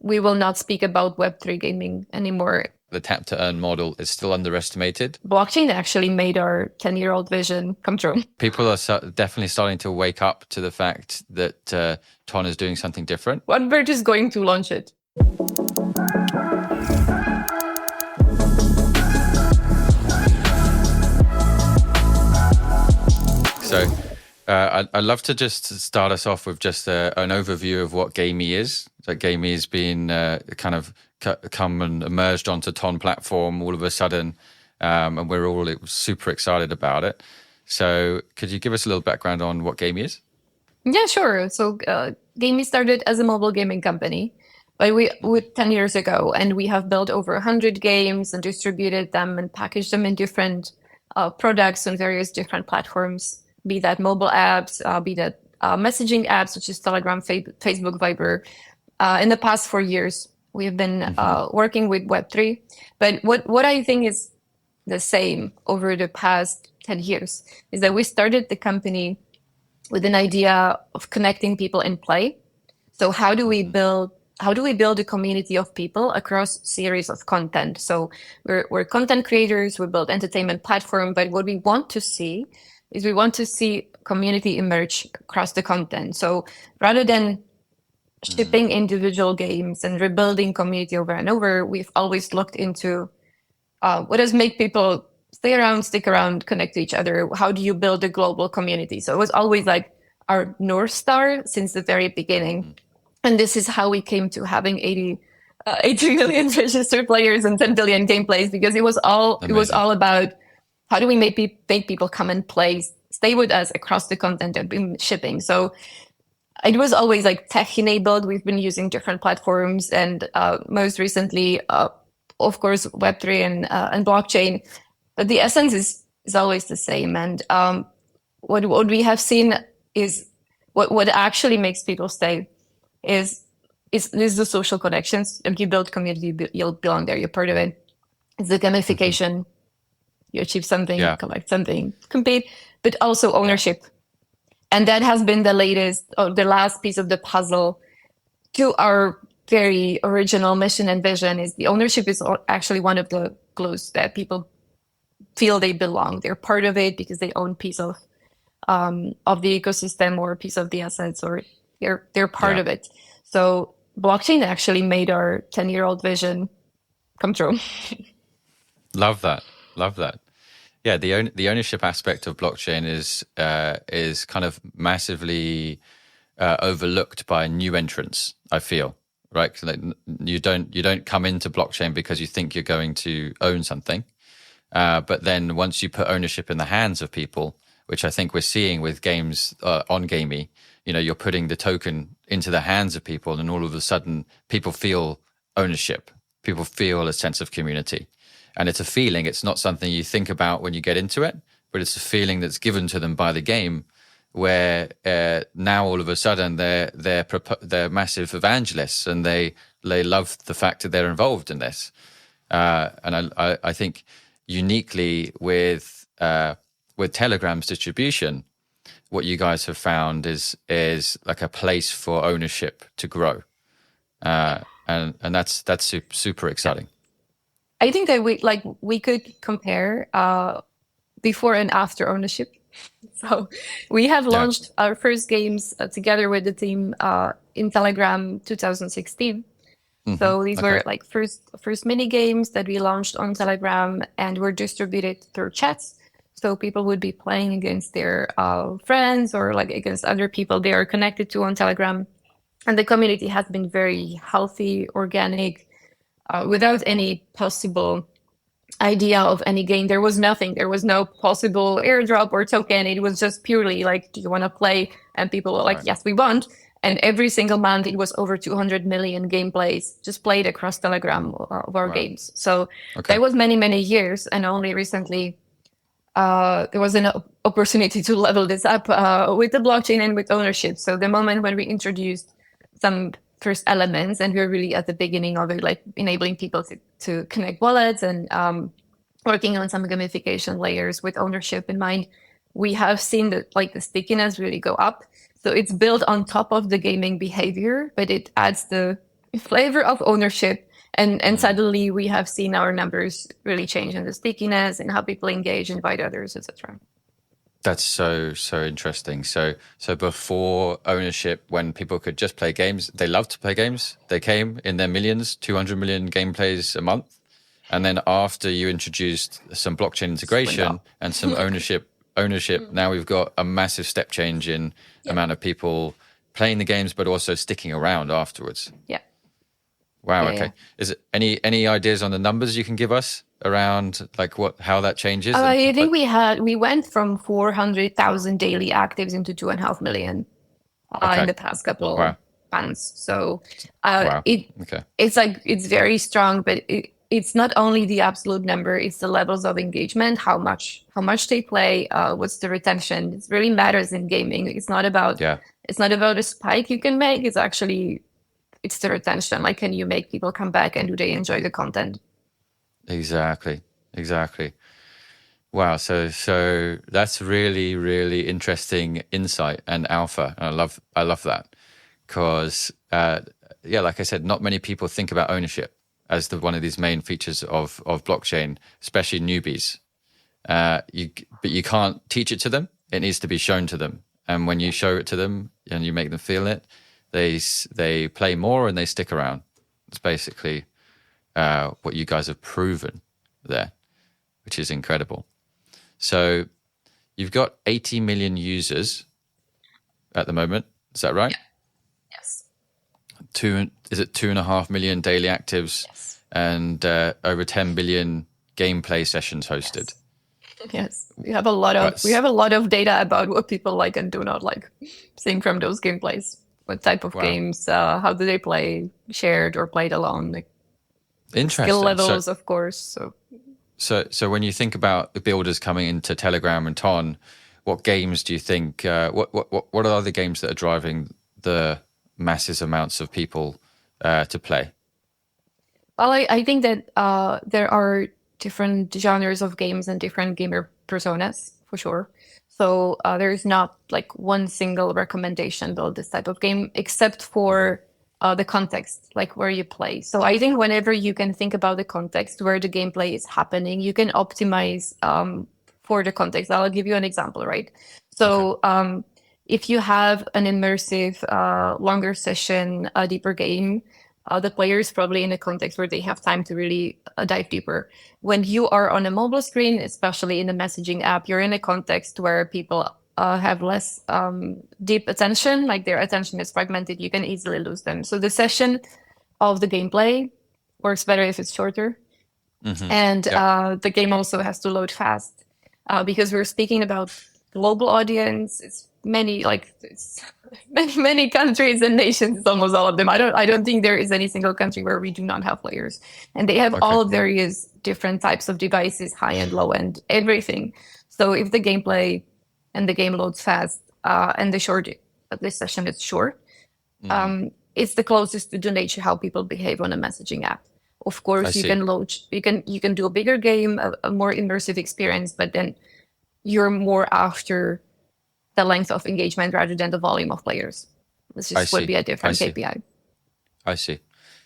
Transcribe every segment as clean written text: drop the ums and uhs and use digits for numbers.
we will not speak about Web3 gaming anymore. The tap to earn model is still underestimated. Blockchain actually made our 10-year-old vision come true. People are definitely starting to wake up to the fact that Ton is doing something different. But we're just going to launch it. So I'd love to just start us off with just an overview of what GAMEE is. So GAMEE has been kind of come and emerged onto Ton platform all of a sudden, and we're all super excited about it. So could you give us a little background on what GAMEE is? Yeah, sure. So GAMEE started as a mobile gaming company, but we 10 years ago, and we have built over 100 games and distributed them and packaged them in different products on various different platforms. Be that mobile apps, be that messaging apps, such as Telegram, Facebook, Viber. In the past 4 years, we have been working with Web3. But what I think is the same over the past 10 years is that we started the company with an idea of connecting people in play. So how do we build a community of people across series of content? So we're content creators, we build entertainment platform, but what we want to see is we want to see community emerge across the content. So rather than shipping individual games and rebuilding community over and over, we've always looked into what does make people stay around, stick around, connect to each other. How do you build a global community? So it was always like our North Star since the very beginning. And this is how we came to having 80 million registered players and 10 billion gameplays, because it was all about how do we make people come and play, stay with us across the content that we've been shipping. So it was always like tech enabled. We've been using different platforms, and most recently, of course, Web3 and blockchain. But the essence is always the same. And what we have seen is what actually makes people stay is the social connections. If you build community, you'll belong there. You're part of it. It's the gamification. You achieve something, collect something, compete, but also ownership. And that has been the last piece of the puzzle to our very original mission and vision. Is the ownership is actually one of the clues that people feel they belong. They're part of it because they own piece of the ecosystem or a piece of the assets, or they're part of it. So blockchain actually made our 10-year-old vision come true. Love that. Yeah, the ownership aspect of blockchain is kind of massively overlooked by new entrants, I feel, right? So you don't come into blockchain because you think you're going to own something, but then once you put ownership in the hands of people, which I think we're seeing with games on GAMEE, you're putting the token into the hands of people, and all of a sudden people feel ownership, people feel a sense of community. And it's a feeling. It's not something you think about when you get into it, but it's a feeling that's given to them by the game, where now all of a sudden they're massive evangelists, and they love the fact that they're involved in this. And I think uniquely with Telegram's distribution, what you guys have found is like a place for ownership to grow, and that's super exciting. I think that we could compare before and after ownership. So we have launched our first games together with the team in Telegram 2016. So these were like first mini games that we launched on Telegram and were distributed through chats. So people would be playing against their friends or like against other people they are connected to on Telegram. And the community has been very healthy, organic, without any possible idea of any game. There was nothing. There was no possible airdrop or token. It was just purely like, do you want to play? And people were like, yes, we want. And every single month, it was over 200 million gameplays just played across Telegram of our games. So that was many, many years. And only recently, there was an opportunity to level this up with the blockchain and with ownership. So the moment when we introduced some first elements, and we're really at the beginning of it, like enabling people to connect wallets and working on some gamification layers with ownership in mind, we have seen that like the stickiness really go up. So it's built on top of the gaming behavior, but it adds the flavor of ownership. And suddenly we have seen our numbers really change in the stickiness and how people engage, invite others, etc. That's so interesting. So before ownership, when people could just play games, they loved to play games. They came in their millions, 200 million game plays a month. And then after you introduced some blockchain Went integration up. and some ownership, now we've got a massive step change in Yeah. amount of people playing the games, but also sticking around afterwards. Yeah. Wow. Yeah. Okay. Yeah. Is it any ideas on the numbers you can give us around like how that changes and I think like we went from 400,000 daily actives into 2.5 million in okay. the past couple Wow. months. So Wow. it Okay. it's like it's very strong, but it's not only the absolute number; it's the levels of engagement, how much they play, what's the retention. It really matters in gaming. Yeah. It's not about a spike you can make. It's the retention. Like, can you make people come back and do they enjoy the content? Exactly. Exactly. Wow. So that's really interesting insight and alpha. And I love that because yeah, like I said, not many people think about ownership as one of these main features of blockchain, especially newbies. But you can't teach it to them. It needs to be shown to them. And when you show it to them and you make them feel it, they play more and they stick around. It's basically what you guys have proven there, which is incredible. So you've got 80 million users at the moment. Is that right? Yes. Is it 2.5 million daily actives Yes. and over 10 billion gameplay sessions hosted? Yes. We have a lot of data about what people like and do not like, seeing from those gameplays. What type of Wow. games? How do they play? Shared or played alone? Like, skill Interesting. levels, of course. So when you think about the builders coming into Telegram and Ton, what games do you think? What are the games that are driving the massive amounts of people to play? Well, I think that there are different genres of games and different gamer personas for sure. So there's not like one single recommendation build this type of game, except for the context, like where you play. So I think whenever you can think about the context where the gameplay is happening, you can optimize for the context. I'll give you an example, right? So if you have an immersive, longer session, a deeper game, the player is probably in a context where they have time to really dive deeper. When you are on a mobile screen, especially in a messaging app, you're in a context where people have less deep attention, like their attention is fragmented. You can easily lose them. So the session of the gameplay works better if it's shorter. And the game also has to load fast because we're speaking about global audience. It's many countries and nations. It's almost all of them. I don't think there is any single country where we do not have players, and they have all various different types of devices, high end, low end, everything. So if the gameplay and the game loads fast and this session is short, it's the closest to the nature how people behave on a messaging app. Of course, you can do a bigger game, a more immersive experience, but then you're more after the length of engagement rather than the volume of players. This just would be a different KPI. I see.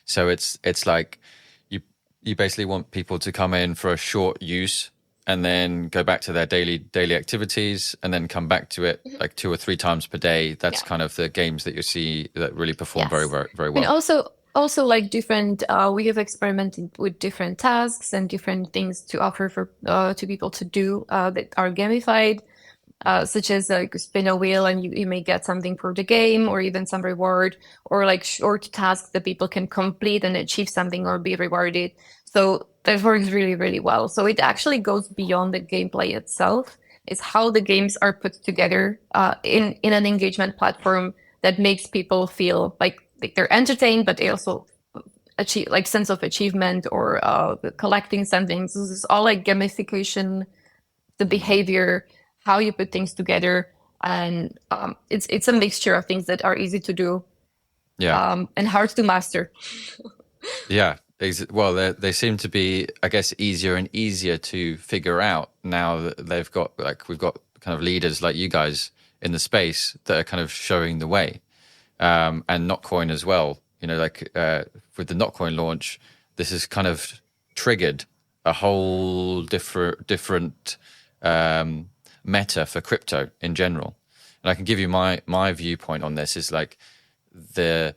So it's like you basically want people to come in for a short use and then go back to their daily activities and then come back to it like 2 or 3 times per day. That's kind of the games that you see that really perform very well. And also like different we have experimented with different tasks and different things to offer for to people to do that are gamified, such as like spin a wheel and you may get something for the game or even some reward, or like short tasks that people can complete and achieve something or be rewarded. So that works really well. So it actually goes beyond the gameplay itself. It's how the games are put together in an engagement platform that makes people feel like they're entertained, but they also achieve like sense of achievement or collecting something. So this is all like gamification, the behavior, how you put things together, and it's a mixture of things that are easy to do, and hard to master. Yeah. Well, they seem to be, I guess, easier and easier to figure out now that we've got kind of leaders like you guys in the space that are kind of showing the way. And Notcoin as well like with the Notcoin launch, this has kind of triggered a whole different meta for crypto in general. And I can give you my viewpoint on this is like the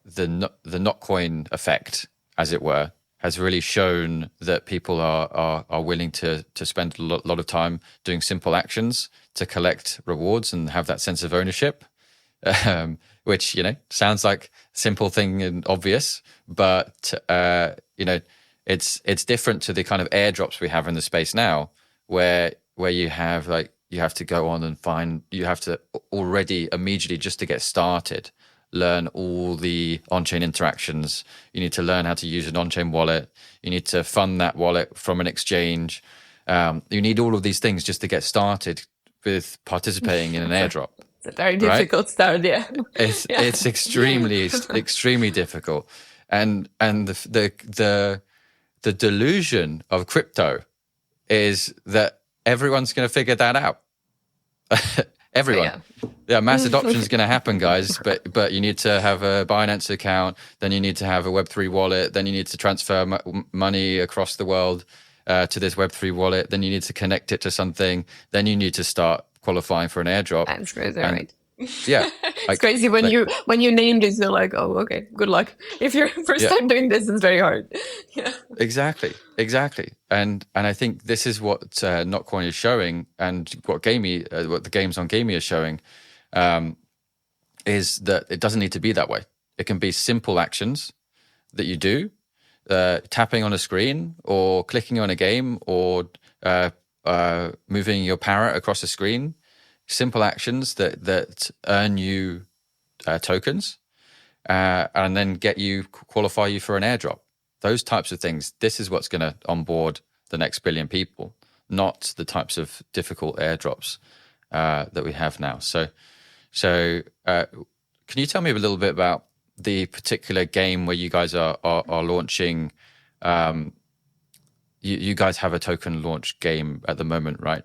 Notcoin effect, as it were, has really shown that people are willing to spend a lot of time doing simple actions to collect rewards and have that sense of ownership, which sounds like simple thing and obvious, but it's different to the kind of airdrops we have in the space now, where you have to go on and you have to already immediately, just to get started, learn all the on-chain interactions. You need to learn how to use an on-chain wallet. You need to fund that wallet from an exchange. You need all of these things just to get started with participating in an airdrop. It's a very difficult start, yeah. It's extremely difficult, and the delusion of crypto is that everyone's going to figure that out. Everyone. Yeah, mass adoption is going to happen, guys. But you need to have a Binance account. Then you need to have a Web3 wallet. Then you need to transfer money across the world to this Web3 wallet. Then you need to connect it to something. Then you need to start qualifying for an airdrop. That's crazy, right? Yeah, it's crazy when you name this. You're like, oh, okay, good luck. If you're first time doing this, it's very hard. Yeah, exactly. And I think this is what Notcoin is showing, and what the games on GAMEE are showing, is that it doesn't need to be that way. It can be simple actions that you do, tapping on a screen or clicking on a game or moving your parrot across a screen. Simple actions that earn you tokens and then qualify you for an airdrop. Those types of things. This is what's going to onboard the next billion people, not the types of difficult airdrops that we have now. So can you tell me a little bit about the particular game where you guys are launching? You guys have a token launch game at the moment, right?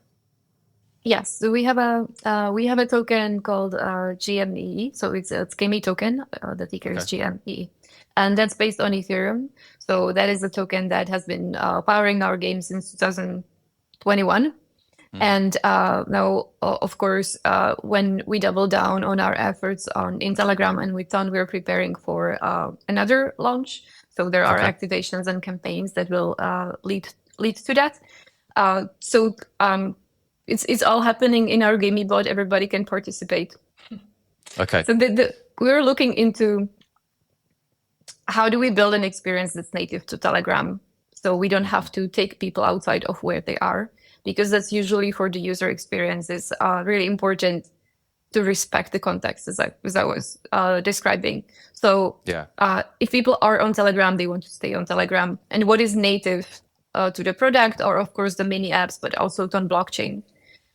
Yes, so we have a token called GME. So it's GAMEE token. The ticker is GME, and that's based on Ethereum. So that is a token that has been powering our game since 2021. And now, of course, when we double down on our efforts in Telegram and with Ton, we're preparing for another launch. So there are activations and campaigns that will lead to that. It's all happening in our GAMEE bot. Everybody can participate. Okay. So we're looking into how do we build an experience that's native to Telegram, so we don't have to take people outside of where they are, because that's usually for the user experience is really important to respect the context, as I was describing. So if people are on Telegram, they want to stay on Telegram, and what is native to the product, or of course the mini apps, but also on blockchain.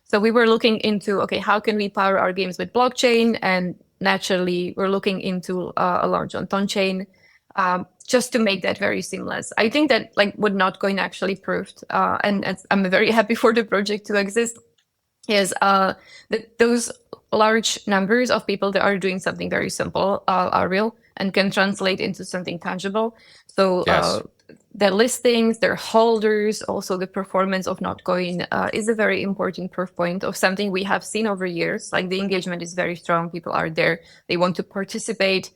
So we were looking into, how can we power our games with blockchain? And naturally, we're looking into a launch on Tonchain, just to make that very seamless. I think that what Notcoin actually proved, and I'm very happy for the project to exist, is that those large numbers of people that are doing something very simple are real and can translate into something tangible. So their listings, their holders, also the performance of Notcoin is a very important proof point of something we have seen over years. Like the engagement is very strong. People are there. They want to participate.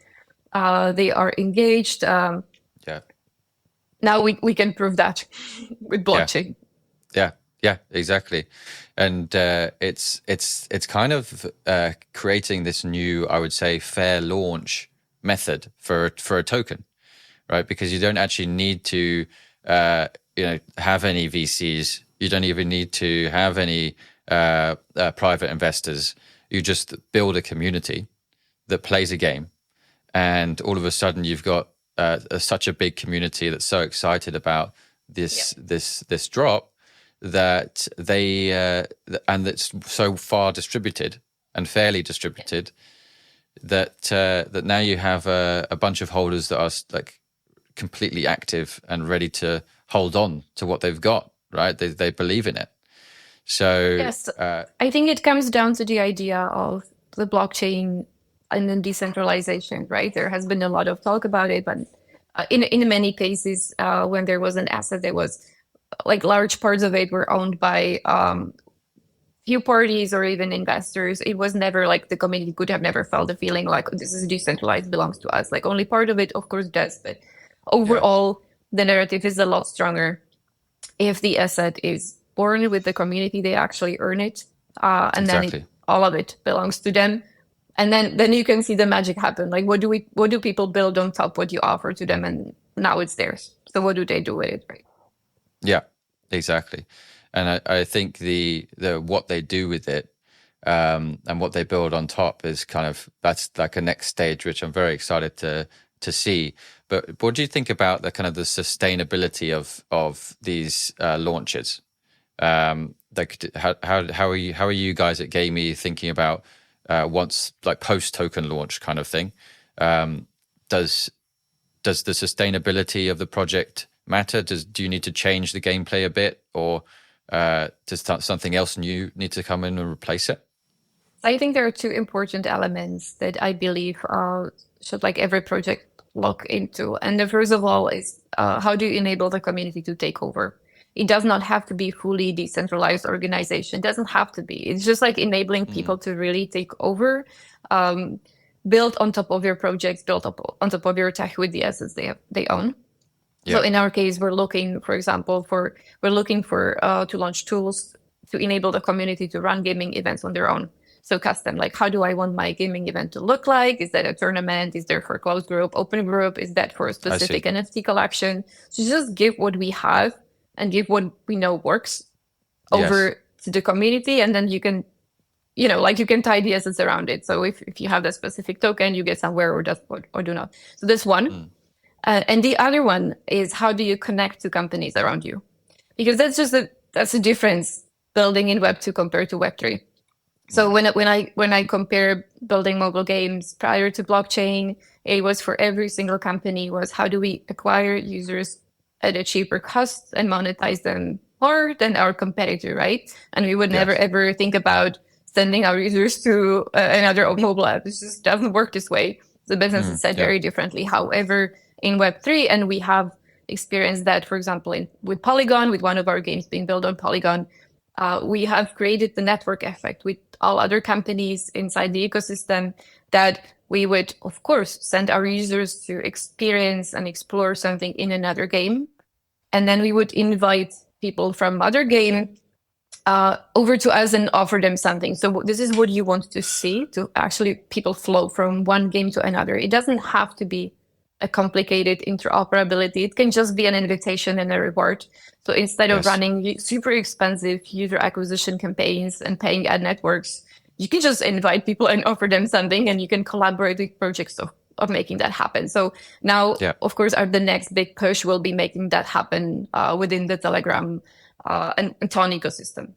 They are engaged. Now we can prove that with blockchain. Yeah, exactly. And it's kind of creating this new, I would say, fair launch method for a token. Right, because you don't actually need to, have any VCs. You don't even need to have any private investors. You just build a community that plays a game, and all of a sudden you've got such a big community that's so excited about this drop that and that's so far distributed and fairly distributed that now you have a bunch of holders that are completely active and ready to hold on to what they've got, right? They believe in it. So yes, I think it comes down to the idea of the blockchain and then decentralization, right? There has been a lot of talk about it, but in many cases, when there was an asset, there was like large parts of it were owned by few parties or even investors. It was never like the community could have never felt the feeling like this is decentralized, belongs to us. Like only part of it, of course, does, but Yeah, overall, the narrative is a lot stronger if the asset is born with the community, they actually earn it, and then exactly. all of it belongs to them. And then you can see the magic happen. Like what do people build on top what you offer to them, and now it's theirs. So what do they do with it, right? Yeah, exactly. And I think the what they do with it, and what they build on top is kind of, that's like a next stage, which I'm very excited to see. But what do you think about the kind of the sustainability of these launches? Like how are you guys at GAMEE thinking about once, like, post token launch kind of thing? Um, does does the sustainability of the project matter? Do you need to change the gameplay a bit, or does something else new need to come in and replace it? I think there are two important elements that I believe should like every project look into. And the first of all is how do you enable the community to take over? It does not have to be fully decentralized organization. It doesn't have to be. It's just like enabling people to really take over, build on top of your projects, build up on top of your tech with the assets they own. So Yeah, in our case, we're looking, for example, to launch tools to enable the community to run gaming events on their own. So custom, like how do I want my gaming event to look like? Is that a tournament? Is there for closed group, open group? Is that for a I specific see. NFT collection? So just give what we have and give what we know works Yes, over to the community, and then you can, like you can tie the assets around it. So if you have that specific token, you get somewhere or just or do not. So that's one. And the other one is how do you connect to companies around you? Because that's a difference building in Web 2 compared to Web 3. So when I compare building mobile games prior to blockchain, it was for every single company was how do we acquire users at a cheaper cost and monetize them more than our competitor, right? And we would never yes, ever think about sending our users to another mobile app. It just doesn't work this way. The business is set yeah, very differently. However, in Web3, and we have experienced that, for example, with Polygon, with one of our games being built on Polygon, we have created the network effect with all other companies inside the ecosystem that we would, of course, send our users to experience and explore something in another game. And then we would invite people from other game over to us and offer them something. So this is what you want to see, to actually people flow from one game to another. It doesn't have to be a complicated interoperability. It can just be an invitation and a reward. So instead of yes. running super expensive user acquisition campaigns and paying ad networks, you can just invite people and offer them something, and you can collaborate with projects of making that happen. So now, Yeah. of course, the next big push will be making that happen within the Telegram and Ton ecosystem.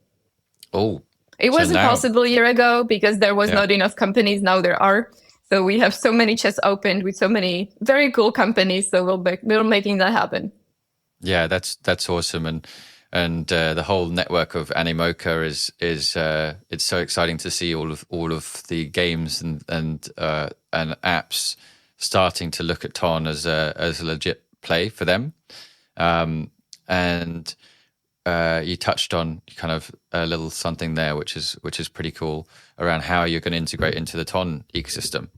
Oh, It so wasn't now, possible a year ago because there was yeah. not enough companies. Now there are. So we have so many chests opened with so many very cool companies. So we're making that happen. Yeah, that's awesome, and the whole network of Animoca is it's so exciting to see all of the games and apps starting to look at Ton as a legit play for them, and you touched on kind of a little something there, which is pretty cool around how you're going to integrate into the Ton ecosystem.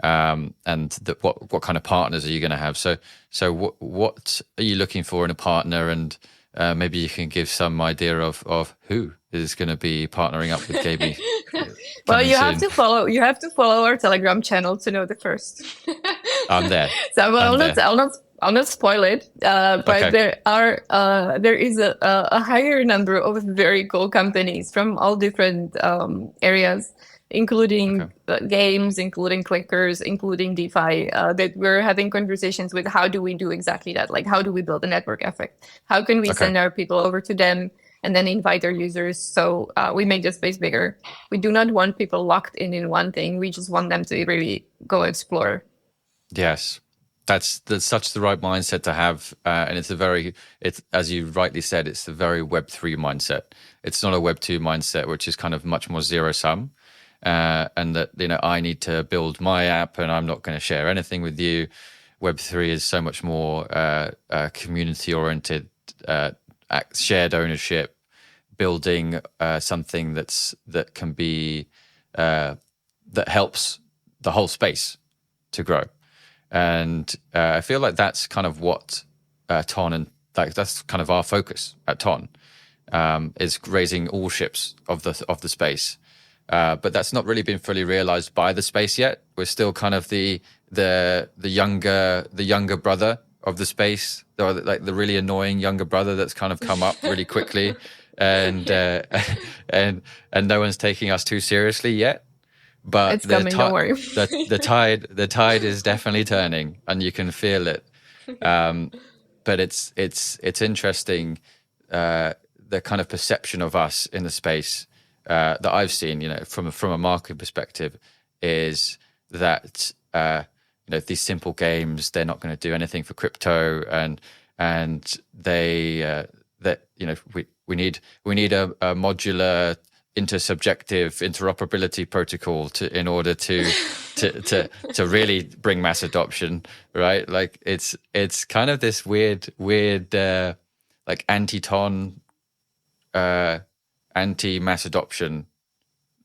And what kind of partners are you going to have? So what are you looking for in a partner? And maybe you can give some idea of who is going to be partnering up with GAMEE. Well, Coming soon. You have to follow our Telegram channel to know the first. I'm there. So I'm there. I'll not spoil it. But Okay. there is a higher number of very cool companies from all different areas, including Okay. games, including clickers, including DeFi, that we're having conversations with. How do we do exactly that? Like, how do we build a network effect? How can we Okay. send our people over to them and then invite our users? So we make the space bigger. We do not want people locked in one thing. We just want them to really go explore. Yes. That's such the right mindset to have, and it's as you rightly said, it's the very Web3 mindset. It's not a Web2 mindset, which is kind of much more zero sum. and that I need to build my app and I'm not going to share anything with you. Web3 is so much more community oriented, shared ownership, building something that can be that helps the whole space to grow. And I feel like that's kind of what Ton and that's kind of our focus at Ton, is raising all ships of the space. But that's not really been fully realized by the space yet. We're still kind of the younger brother of the space, or like the really annoying younger brother that's kind of come up really quickly, and and no one's taking us too seriously yet. But It's coming, don't worry. the tide is definitely turning, and you can feel it. But it's interesting, the kind of perception of us in the space that I've seen, from a market perspective, is that these simple games, they're not going to do anything for crypto, and they that we need a modular intersubjective interoperability protocol in order to really bring mass adoption, right? Like it's kind of this weird like anti-ton, anti-mass adoption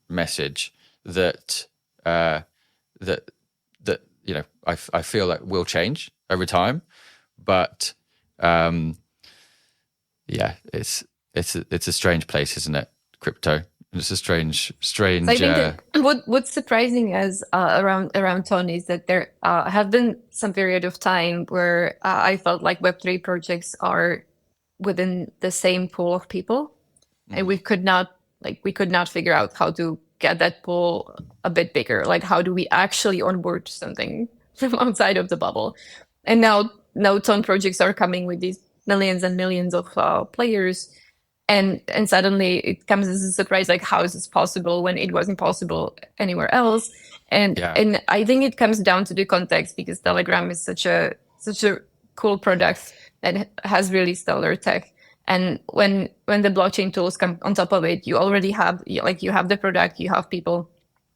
message that I feel like will change over time, but it's a strange place, isn't it? Crypto. It's a strange. I think what's surprising is around Ton is that there have been some period of time where I felt like Web3 projects are within the same pool of people, and we could not figure out how to get that pool a bit bigger. Like, how do we actually onboard something from outside of the bubble? And now Ton projects are coming with these millions and millions of players. And suddenly it comes as a surprise, like, how is this possible when it wasn't possible anywhere else? And I think it comes down to the context, because Telegram is such a cool product that has really stellar tech. And when the blockchain tools come on top of it, you already have you have the product, you have people,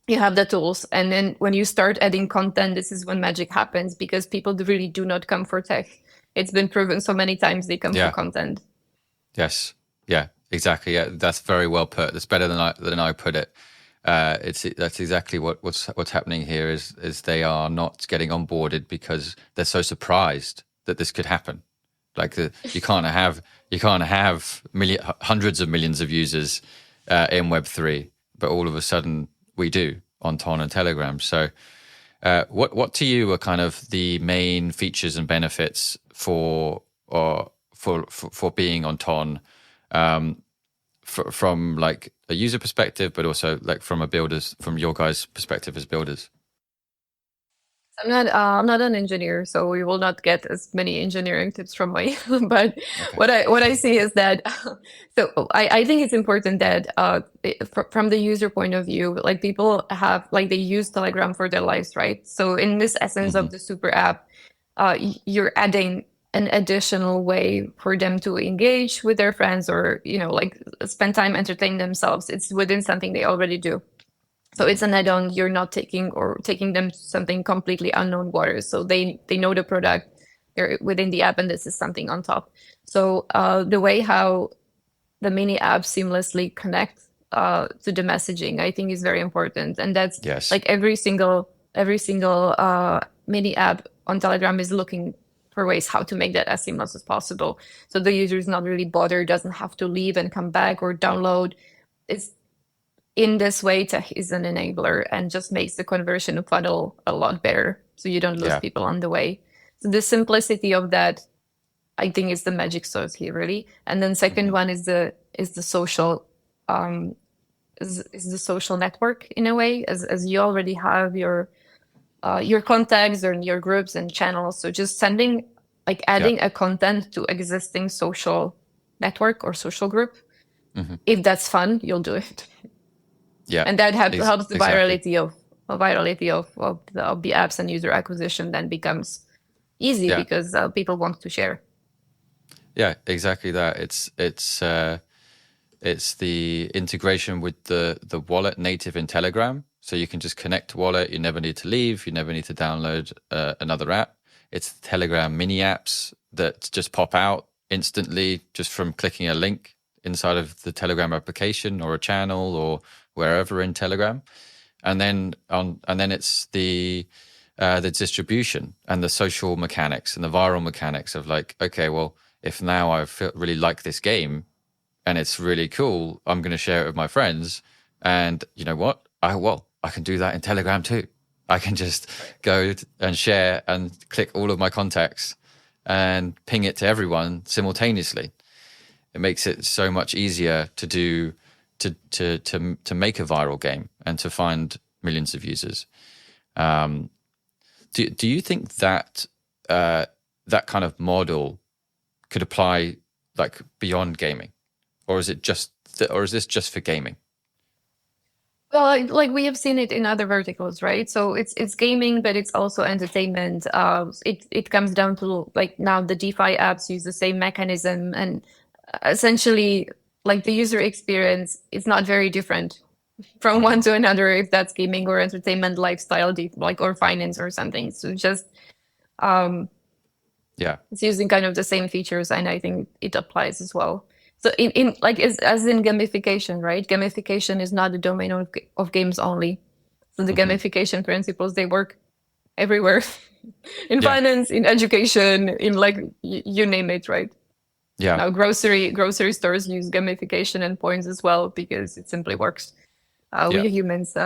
you have the tools, and then when you start adding content, this is when magic happens, because people really do not come for tech. It's been proven so many times they come for content. Yes. Yeah, exactly. Yeah, that's very well put. That's better than I put it. That's exactly what's happening here. Is they are not getting onboarded because they're so surprised that this could happen. Like you can't have hundreds of millions of users in Web3, but all of a sudden we do on Ton and Telegram. So, what to you are kind of the main features and benefits for being on Ton? From like a user perspective, but also like from your guys' perspective as builders? I'm not an engineer, so we will not get as many engineering tips from me. But okay. what I see is that I think it's important that from the user point of view, like, people have, like, they use Telegram for their lives, right? So in this essence of the super app, you're adding an additional way for them to engage with their friends, or like, spend time entertaining themselves. It's within something they already do. So it's an add-on. You're not taking them to something completely unknown waters. So they know the product, they're within the app, and this is something on top. So the way how the mini apps seamlessly connect to the messaging, I think, is very important. And that's like every single mini app on Telegram is looking for ways how to make that as seamless as possible. So the user is not really bothered, doesn't have to leave and come back or download. It's in this way, tech is an enabler and just makes the conversion funnel a lot better. So you don't lose people on the way. So the simplicity of that, I think, is the magic sauce here, really. And then second one is the social is the social network, in a way, as you already have your contacts or your groups and channels. So just adding a content to existing social network or social group. If that's fun, you'll do it. Yeah, and that helps the virality of the apps, and user acquisition then becomes easy because people want to share. Yeah, exactly that. It's the integration with the wallet native in Telegram So you can just connect to Wallet. You never need to leave. You never need to download another app. It's Telegram mini apps that just pop out instantly just from clicking a link inside of the Telegram application or a channel or wherever in Telegram. And then it's the distribution and the social mechanics and the viral mechanics of like, okay, well, if now I really like this game and it's really cool, I'm going to share it with my friends. And you know what? I can do that in Telegram too. I can just go and share and click all of my contacts and ping it to everyone simultaneously. It makes it so much easier to do to make a viral game and to find millions of users. Do you think that that kind of model could apply like beyond gaming, or is this just for gaming? Well, like we have seen it in other verticals, right? So it's gaming, but it's also entertainment. It comes down to like now the DeFi apps use the same mechanism, and essentially like the user experience is not very different from one to another, if that's gaming or entertainment, lifestyle, like or finance or something. So just Yeah. it's using kind of the same features, and I think it applies as well. So in like as in gamification, right? Gamification is not the domain of games only. So the gamification principles, they work everywhere in Yeah. finance, in education, in like you name it, right? Yeah. Now grocery stores use gamification and points as well because it simply works. Yeah. We humans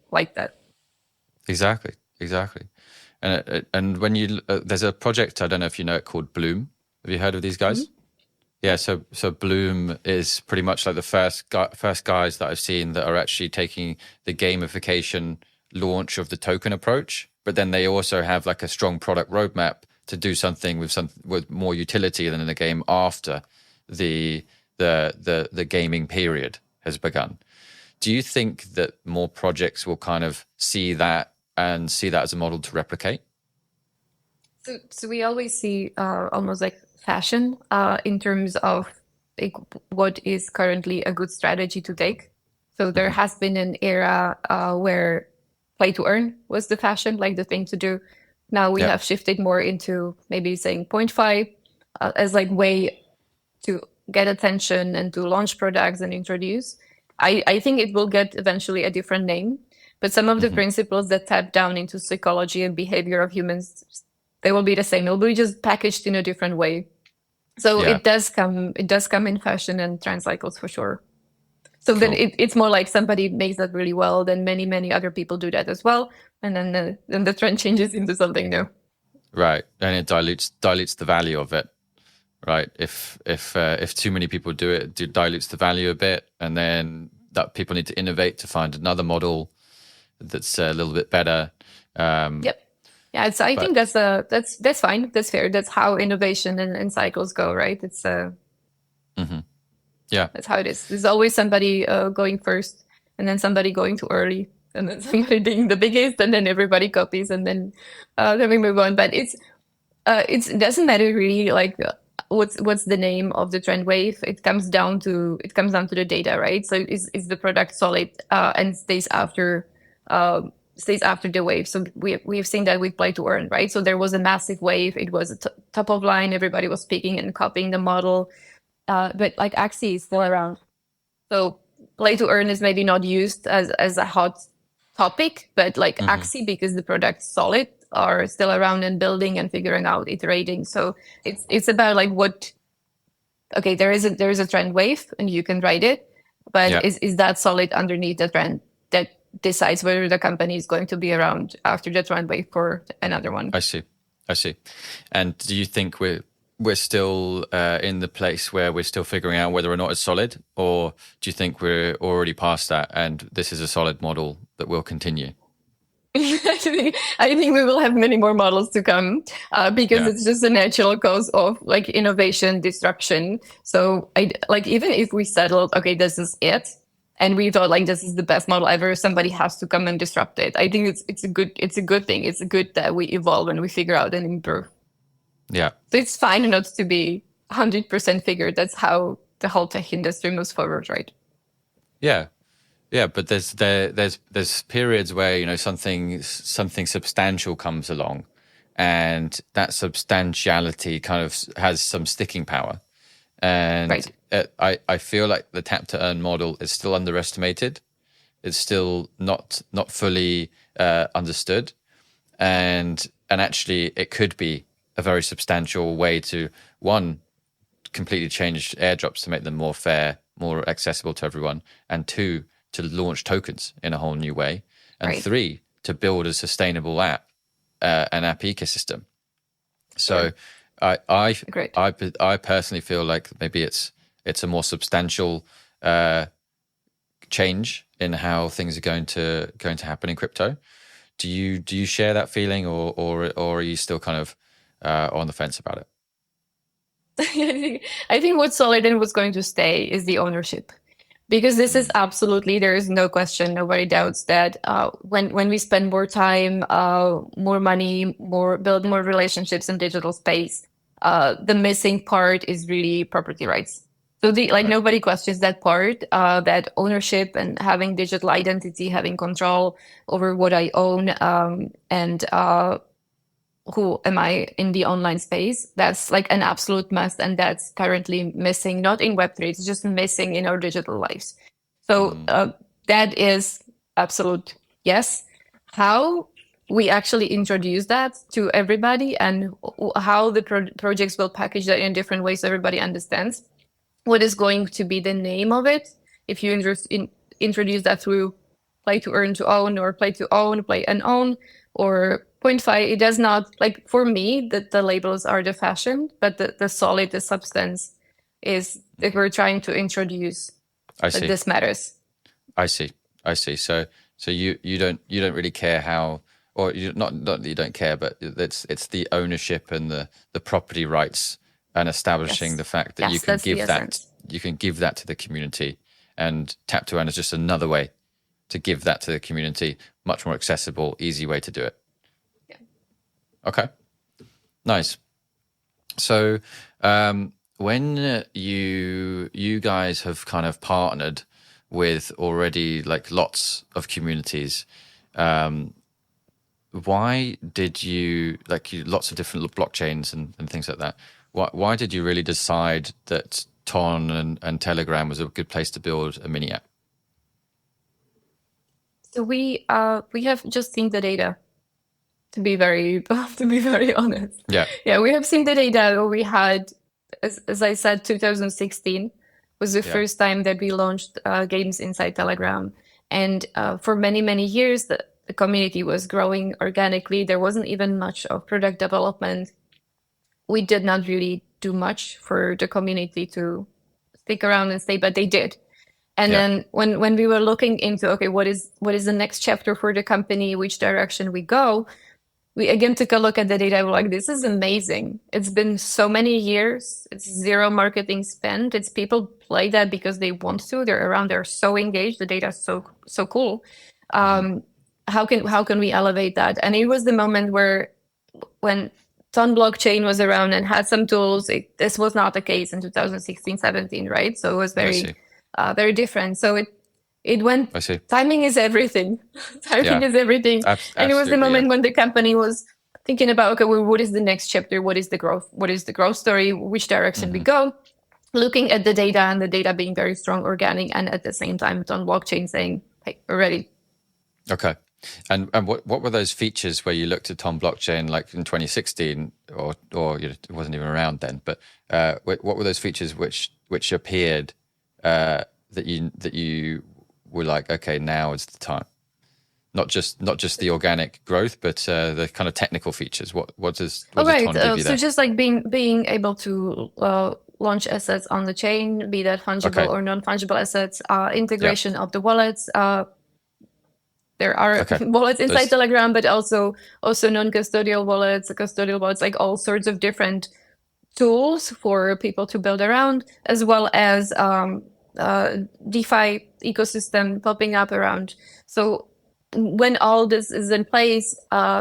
like that. Exactly. And when you there's a project, I don't know if you know it, called Bloom. Have you heard of these guys? Yeah, so Bloom is pretty much like the first guys that I've seen that are actually taking the gamification launch of the token approach, but then they also have like a strong product roadmap to do something with more utility than in the game after the gaming period has begun. Do you think that more projects will kind of see that as a model to replicate? So we always see almost like fashion in terms of like what is currently a good strategy to take. So there has been an era where play to earn was the fashion, like the thing to do. Now we have shifted more into maybe saying point five as like way to get attention and to launch products and introduce. I think it will get eventually a different name, but some of the principles that tap down into psychology and behavior of humans, they will be the same. It will be just packaged in a different way. So it does come in fashion and trend cycles for sure. So cool. Then it's more like somebody makes that really well, then many other people do that as well, and then the trend changes into something new. Right, and it dilutes the value of it. Right, if too many people do it, it dilutes the value a bit, and then that people need to innovate to find another model that's a little bit better. Yep. Yeah, so I think that's fine. That's fair. That's how innovation and cycles go, right? It's yeah, that's how it is. There's always somebody going first, and then somebody going too early, and then somebody being the biggest, and then everybody copies, and then we move on. But it doesn't matter really like what's the name of the trend wave. It comes down to the data, right? So is the product solid and stays after the wave. So we've seen that with play to earn, right? So there was a massive wave. It was a top of line. Everybody was picking and copying the model. But like Axie is still around. So play to earn is maybe not used as a hot topic, but like Axie, because the product's solid, are still around and building and figuring out, iterating. So it's about like okay, there is a trend wave and you can ride it, but is that solid underneath the trend that decides whether the company is going to be around after the trend wave for another one? I see. And do you think we're still in the place where we're still figuring out whether or not it's solid, or do you think we're already past that and this is a solid model that will continue? I think we will have many more models to come because it's just a natural cause of like innovation, disruption. So even if we settled, okay, this is it, and we thought like this is the best model ever, somebody has to come and disrupt it. I think it's a good thing. It's good that we evolve and we figure out and improve. Yeah. So it's fine not to be 100% figured. That's how the whole tech industry moves forward, right? Yeah. Yeah, but there's periods where, something substantial comes along, and that substantiality kind of has some sticking power. And Right. I feel like the tap to earn model is still underestimated. It's still not fully understood, and actually it could be a very substantial way to, one, completely change airdrops to make them more fair, more accessible to everyone, and two, to launch tokens in a whole new way, and Right. three, to build a sustainable an app ecosystem. So Sure. I I Great. I personally feel like maybe it's a more substantial uh, change in how things are going to happen in crypto. Do you share that feeling, or are you still kind of on the fence about it? I think what's solid and what's going to stay is the ownership. Because this is Mm, absolutely, there is no question, nobody doubts that when we spend more time, more money, build more relationships in digital space, the missing part is really property rights. So right. nobody questions that part, that ownership and having digital identity, having control over what I own, and who am I in the online space. That's like an absolute must, and that's currently missing, not in Web3, it's just missing in our digital lives. So Mm, that is absolute yes. How we actually introduce that to everybody, and how the projects will package that in different ways so everybody understands what is going to be the name of it. If you introduce that through play to earn to own, or play to own, play and own, or point five, it does not, like, for me, that the labels are the fashion, but the solid, the substance is that mhm. we're trying to introduce I that see. this matters. I see. I see. So you don't really care how, or you not that you don't care, but it's the ownership and the property rights, and establishing Yes. the fact that Yes, that's the essence. you can give that to the community, and tap to earn is just another way to give that to the community, much more accessible, easy way to do it. Yeah. Okay, nice. So when you guys have kind of partnered with already like lots of communities, um, why did you lots of different blockchains and things like that? Why did you really decide that Ton and Telegram was a good place to build a mini app? So we have just seen the data, to be very to be very honest. Yeah, Yeah, we have seen the data. We had, as I said, 2016 was the yeah, first time that we launched games inside Telegram, and for many years the community was growing organically. There wasn't even much of product development. We did not really do much for the community to stick around and stay, but they did. And yeah. then when we were looking into, okay, what is the next chapter for the company, which direction we go, we again took a look at the data. We're like, this is amazing. It's been so many years. It's zero marketing spent. It's people play that because they want to. They're around. They're so engaged. The data is so cool. Hmm. How can we elevate that? And it was the moment where, when Ton blockchain was around and had some tools, this was not the case in 2016, 17, right? So it was I very see. very different. So it went. I see. Timing is everything. Timing Yeah, is everything. And it was the absolutely. Yeah. moment when the company was thinking about, okay, well, what is the next chapter? What is the growth? What is the growth story? Which direction we Hmm. go? Looking at the data, and the data being very strong, organic, and at the same time on blockchain saying, hey, we're ready. Okay. And what were those features where you looked at Tom blockchain like in 2016, or it wasn't even around then, but what were those features which appeared that you were like, okay, now is the time? Not just the organic growth, but the kind of technical features. What All does right. Ton give you So there? just like being able to launch assets on the chain, be that fungible Okay. or non-fungible assets, Yeah. integration of the wallets. There are Okay. wallets inside Those. Telegram, but also non-custodial wallets, custodial wallets, like all sorts of different tools for people to build around, as well as DeFi ecosystem popping up around. So when all this is in place,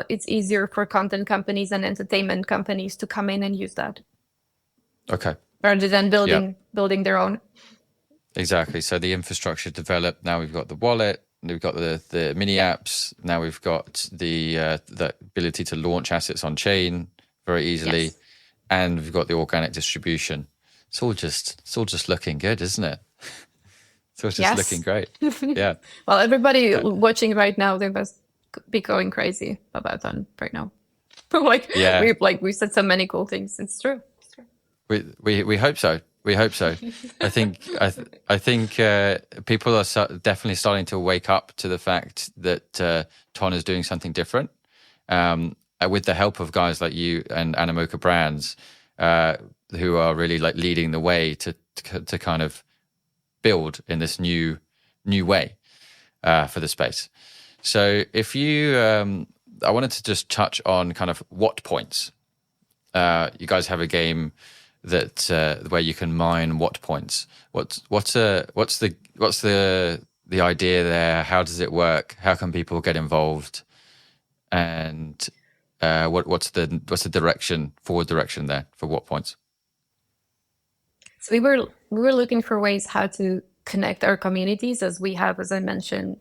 it's easier for content companies and entertainment companies to come in and use that Okay. rather than Yeah. building their own. Exactly. So the infrastructure developed. Now we've got the wallet. We've got the mini apps. Now we've got the ability to launch assets on chain very easily, Yes. and we've got the organic distribution. It's all just looking good, isn't it? It's all just looking Yes. great. Yeah. Well, everybody Uh, watching right now, they must be going crazy about that right now. Like yeah. we said so many cool things. It's true. It's true. We hope so. We hope so. I think people are definitely starting to wake up to the fact that Ton is doing something different. With the help of guys like you and Animoca Brands, who are really like leading the way to kind of build in this new way for the space. So if you, I wanted to just touch on kind of what points. You guys have a game that where you can mine watt points. What's the idea there? How does it work? How can people get involved? And what's the forward direction there for watt points? So we were looking for ways how to connect our communities, as we have, as I mentioned,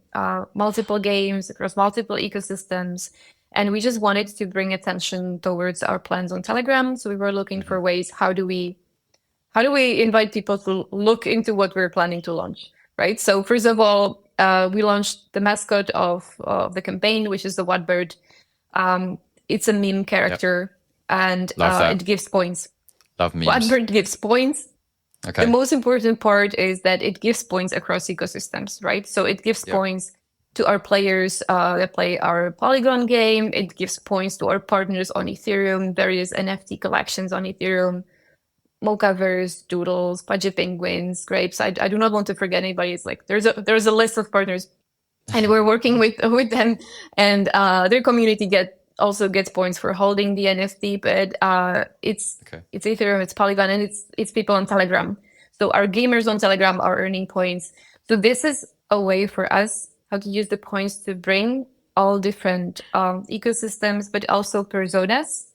multiple games across multiple ecosystems, and we just wanted to bring attention towards our plans on Telegram. So we were looking for ways, how do we invite people to look into what we're planning to launch, right? So first of all, we launched the mascot of the campaign, which is the Wattbird. It's a meme Yep, character, and love that. it gives points. Love memes. Wattbird gives points. The Okay. most important part is that it gives points across ecosystems, right? So it gives Yep. points to our players that play our Polygon game. It gives points to our partners on Ethereum, various NFT collections on Ethereum, Mochaverse, Doodles, Pudgy Penguins, Grapes. I do not want to forget anybody. It's like there's a list of partners, and we're working with them, and their community also gets points for holding the NFT. But Okay. it's Ethereum, it's Polygon, and it's people on Telegram. So our gamers on Telegram are earning points. So this is a way for us how to use the points to bring all different ecosystems, but also personas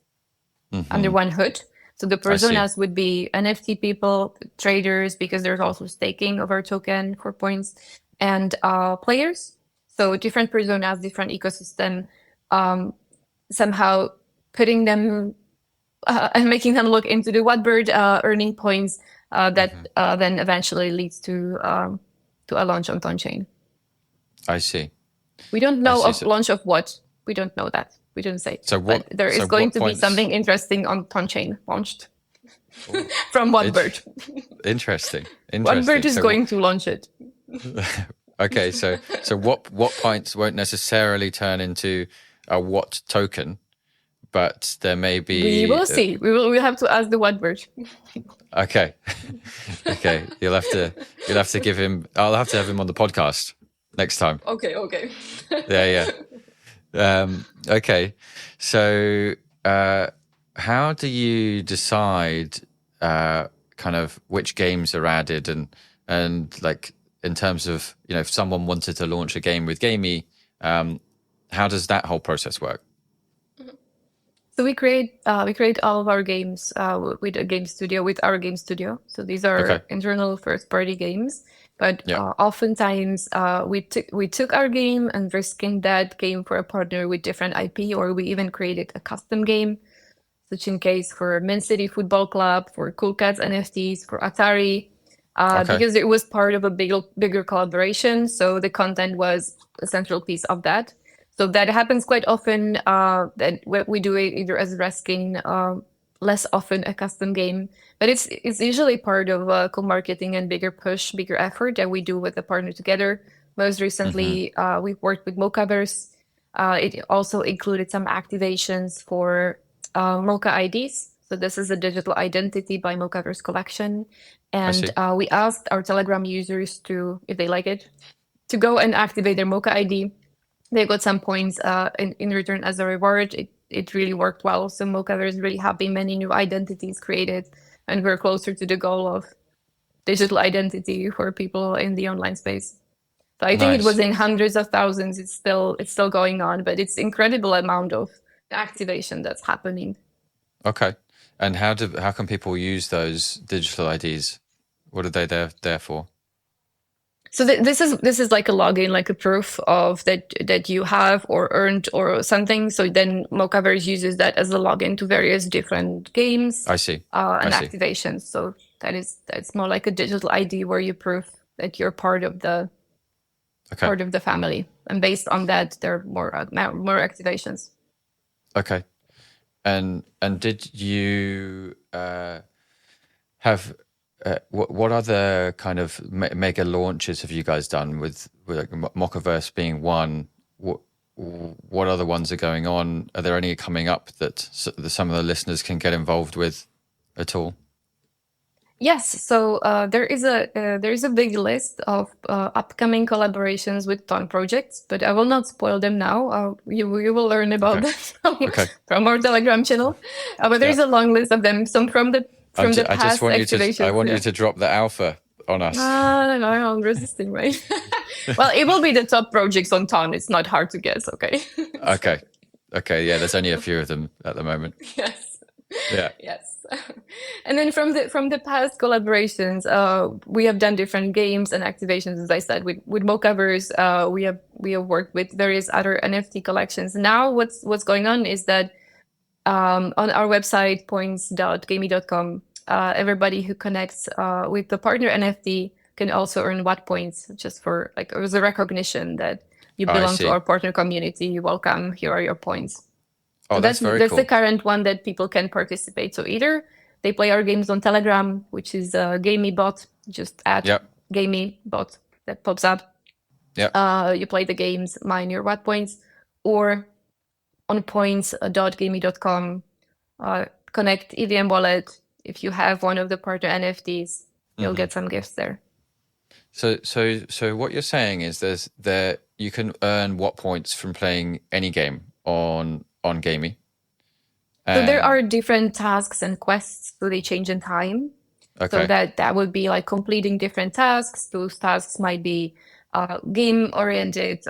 under one hood. So the I see. personas would be NFT people, traders, because there's also staking of our token for points, and players. So different personas, different ecosystem, somehow putting them and making them look into the Wattbird, earning points that then eventually leads to a launch on Tonchain. I see. We don't I know see. of launch of what. We don't know that. We didn't say. So But what? there is So going what to be points? something interesting on Tonchain launched Oh, from Wattbird. interesting. Wattbird is So going to launch it. okay. So what points won't necessarily turn into a what token, but there may We be. will see. We'll have to ask the Wattbird. Okay. Okay. You'll have to give him. I'll have to have him on the podcast next time. Okay. Yeah. Okay. So, how do you decide kind of which games are added and like in terms of if someone wanted to launch a game with GAMEE, how does that whole process work? So we create all of our games with a game studio, with our game studio. So these are Okay. internal first party games, but Yeah. oftentimes we took our game and reskinned that game for a partner with different IP, or we even created a custom game, such in case for Man City Football Club, for Cool Cats NFTs, for Atari, Okay. because it was part of a bigger collaboration. So the content was a central piece of that. So that happens quite often. That we do it either as a reskin, less often a custom game, but it's usually part of a co-marketing and bigger effort that we do with the partner together. Most recently, we've worked with Mochaverse. It also included some activations for Mocha IDs. So this is a digital identity by Mochaverse collection, I and see. we asked our Telegram users to, if they like it, to go and activate their Mocha ID. They got some points in return as a reward. It really worked well. So Mocha is really happy. Many new identities created, and we're closer to the goal of digital identity for people in the online space. So I think it was Nice. in hundreds of thousands. It's still going on, but it's incredible amount of activation that's happening. Okay. And how can people use those digital IDs? What are they there for? So this is like a login, like a proof of that you have or earned or something. So then Mocaverse uses that as a login to various different games I see. I and see. activations. So that's more like a digital ID where you prove that you're Okay. part of the family, and based on that, there are more activations. Okay. And did you have what other kind of mega launches have you guys done with like Mocaverse being one? What other ones are going on? Are there any coming up that some of the listeners can get involved with at all? Yes, so there is a big list of upcoming collaborations with ton projects, but I will not spoil them now. You will learn about Okay. them Okay. from our Telegram channel. But there Yeah. is a long list of them. Some from the I just past want you to I activations. want you Yeah. to drop the alpha on us. No, I'm resisting, right? Well, it will be the top projects on ton. It's not hard to guess. Okay. So, Okay. Okay. Yeah. There's only a few of them at the moment. yes. Yeah. Yes. And then from the past collaborations, we have done different games and activations, as I said, with Mocaverse. We have worked with various other NFT collections. Now what's going on is that on our website points.gamee.com, everybody who connects with the partner NFT can also earn Watt points, just for like as a recognition that you Oh, I belong to see. our partner community. Welcome. Here are your points. Oh, So that's that's very that's the cool. current one that people can participate. So either they play our games on Telegram, which is a GAMEE bot, just add Yep. GAMEE bot that pops up. Yep. You play the games, mine your Watt points, or on points.gamee.com, connect EVM wallet. If you have one of the partner NFTs, you'll Hmm. get some gifts there. So what you're saying is there you can earn what points from playing any game on Gamey. So there And are different tasks and quests, so they change in time. So okay. that would be like completing different tasks. Those tasks might be game oriented,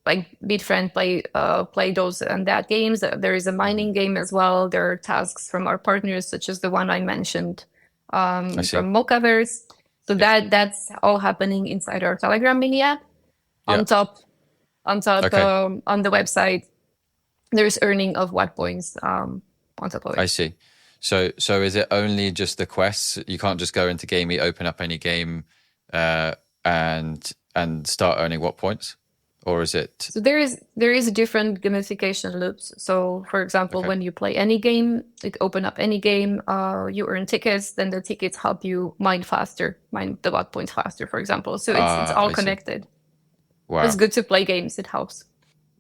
like beat friend play those and that games. There is a Hmm. mining game as well. There are tasks from our partners, such as the one I mentioned I see. from Mocaverse. So Yeah. that's all happening inside our Telegram mini app. Yeah. On top, on top, Okay. on the website, there's earning of Watt points on top of I it. see. So is it only just the quests? You can't just go into Gamey, open up any game, uh, and start earning what points? Or is it So there is different gamification loops. So for example, okay? when you play any game, like open up any game, you earn tickets. Then the tickets help you mine the Watt points faster, for example. So it's Ah, all I see. connected. It's Wow. good to play games. It helps.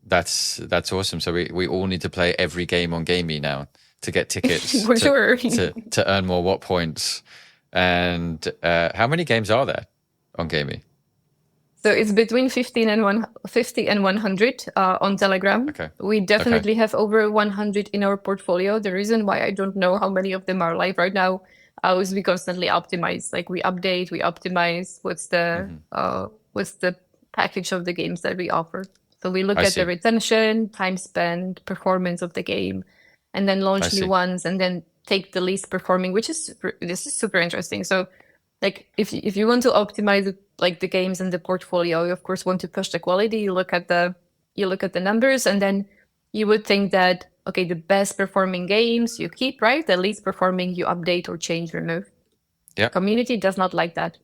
That's awesome. So we all need to play every game on Gamey now to get tickets For sure. to earn more what points. And how many games are there on Gamey? So it's between 50 and 100 on Telegram. Okay. We Okay. definitely have over 100 in our portfolio. The reason why I don't know how many of them are live right now is we constantly optimize. Like we update, we optimize Hmm. what's the package of the games that we offer. So we look I at the see. retention, time spent, performance of the game, and then I launch new see. ones, and then take the least performing, this is super interesting. So like if you want to optimize like the games and the portfolio, you of course want to push the quality. You look at the numbers, and then you would think that okay, the best performing games you keep, right? The least performing you update or change, remove. Yep. Community does not like that.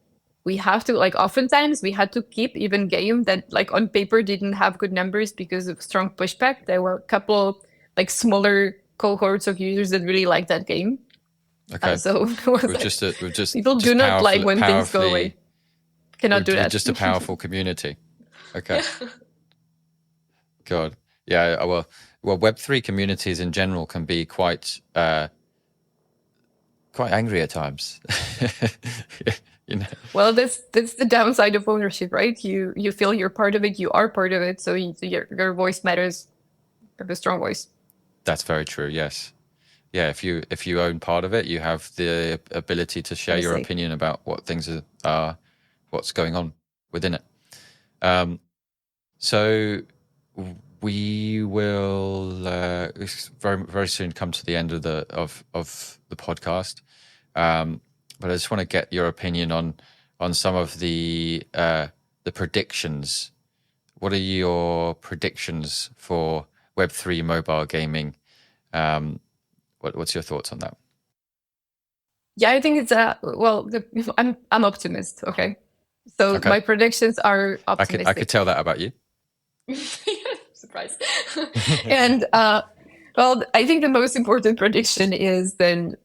We have to like oftentimes we had to keep even game that like on paper didn't have good numbers because of strong pushback. There were a couple like smaller cohorts of users that really liked that game. Okay. So people do Just not like when things go away. Cannot do we're that. just a powerful community. Okay. Yeah. God. Yeah. Well, Web3 communities in general can be quite angry at times. you know. Well, that's the downside of ownership, right? You feel you're part of it. You are part of it. So your voice matters. You have a strong voice. That's very true. Yes. Yeah. If you own part of it, you have the ability to share your Honestly. opinion about what things are what's going on within it. So we will very very soon come to the end of the podcast. But I just want to get your opinion on some of the predictions. What are your predictions for Web3 mobile gaming? What's your thoughts on that? Yeah, I think it's I'm optimist. Okay, so Okay. my predictions are I optimistic. could tell that about you. Surprise. And well, I think the most important prediction is then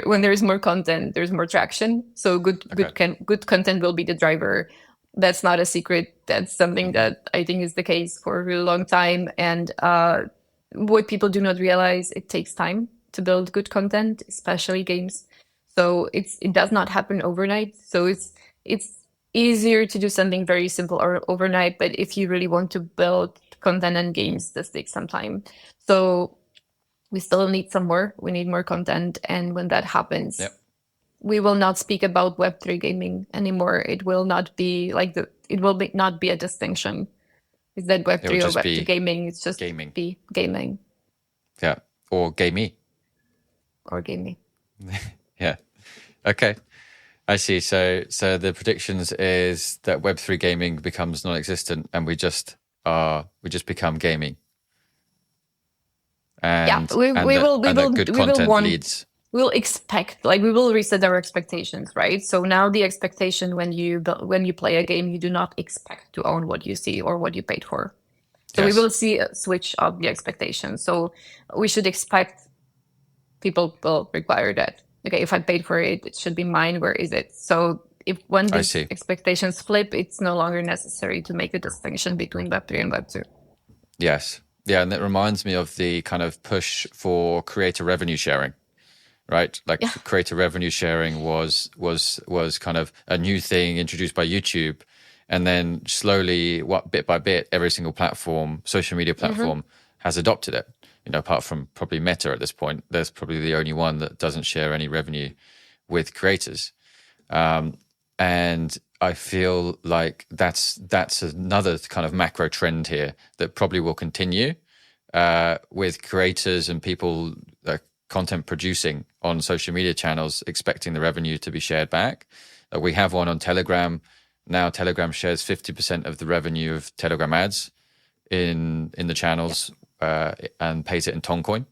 when there is more content, there's more traction. So good content will be the driver. That's not a secret. That's something that I think is the case for a really long time. And what people do not realize, it takes time to build good content, especially games. So it does not happen overnight. So it's easier to do something very simple or overnight, but if you really want to build content and games, this takes some time. So we still need some more. We need more content, and when that happens, Yep. we will not speak about Web3 gaming anymore. It will not be like not be a distinction. Is that Web3 or Web2 gaming? It's just gaming. Be gaming. Yeah, or GAMEE. Or gaming. Yeah. Okay. I see. So the predictions is that Web3 gaming becomes non-existent, and we just become gaming. And yeah, we will good content leads. We'll expect, like, we will reset our expectations, right? So now the expectation when you play a game, you do not expect to own what you see or what you paid for. So Yes. we will see a switch of the expectations. So we should expect people will require that. Okay, if I paid for it, it should be mine. Where is it? So when these expectations flip, it's no longer necessary to make a distinction between Web3 and Web2. Yes. Yeah, and that reminds me of the kind of push for creator revenue sharing, right? Like creator revenue sharing was kind of a new thing introduced by YouTube, and then slowly, bit by bit, every single platform, social media platform, has adopted it. You know, apart from probably Meta at this point, there's probably the only one that doesn't share any revenue with creators. And I feel like that's another kind of macro trend here that probably will continue with creators and people content producing on social media channels, expecting the revenue to be shared back. We have one on Telegram. Now Telegram shares 50% of the revenue of Telegram ads in the channels and pays it in Toncoin.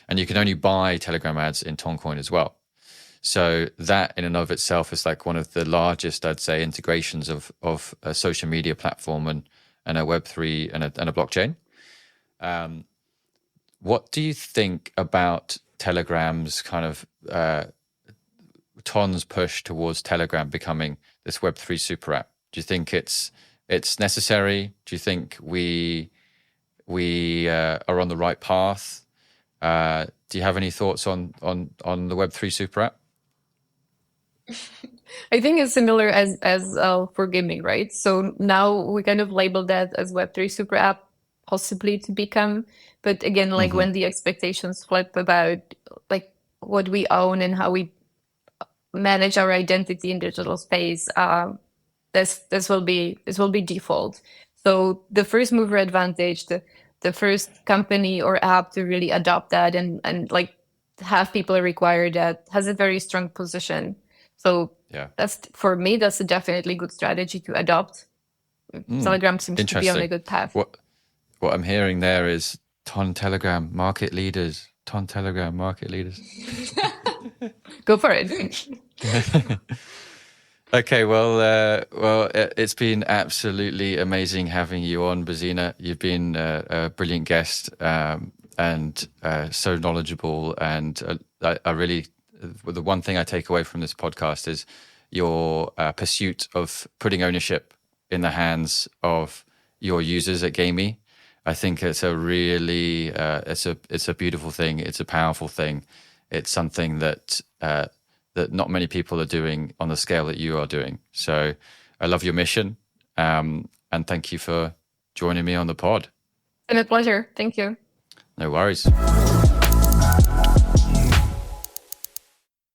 And you can only buy Telegram ads in Toncoin as well. So that in and of itself is like one of the largest, I'd say, integrations of a social media platform and a Web3 and a blockchain. What do you think about Telegram's kind of Ton's push towards Telegram becoming this Web3 super app? Do you think it's necessary? Do you think we are on the right path? Do you have any thoughts on the Web3 super app? I think it's similar as for gaming, right? So now we kind of label that as Web3 super app, possibly to become. But again, like when the expectations flip about like what we own and how we manage our identity in digital space, this will be default. So the first mover advantage, the first company or app to really adopt that and like have people require that has a very strong position. So that's, for me, that's a definitely good strategy to adopt. Telegram seems to be on a good path. What I'm hearing there is Telegram market leaders. Telegram market leaders. Go for it. Okay, well, it's been absolutely amazing having you on, Bozena. You've been a brilliant guest and so knowledgeable, and I really. The one thing I take away from this podcast is your pursuit of putting ownership in the hands of your users at GAMEE. I think it's a really it's a beautiful thing. It's a powerful thing. It's something that that not many people are doing on the scale that you are doing. So I love your mission, and thank you for joining me on the pod. It's been a pleasure. Thank you. No worries.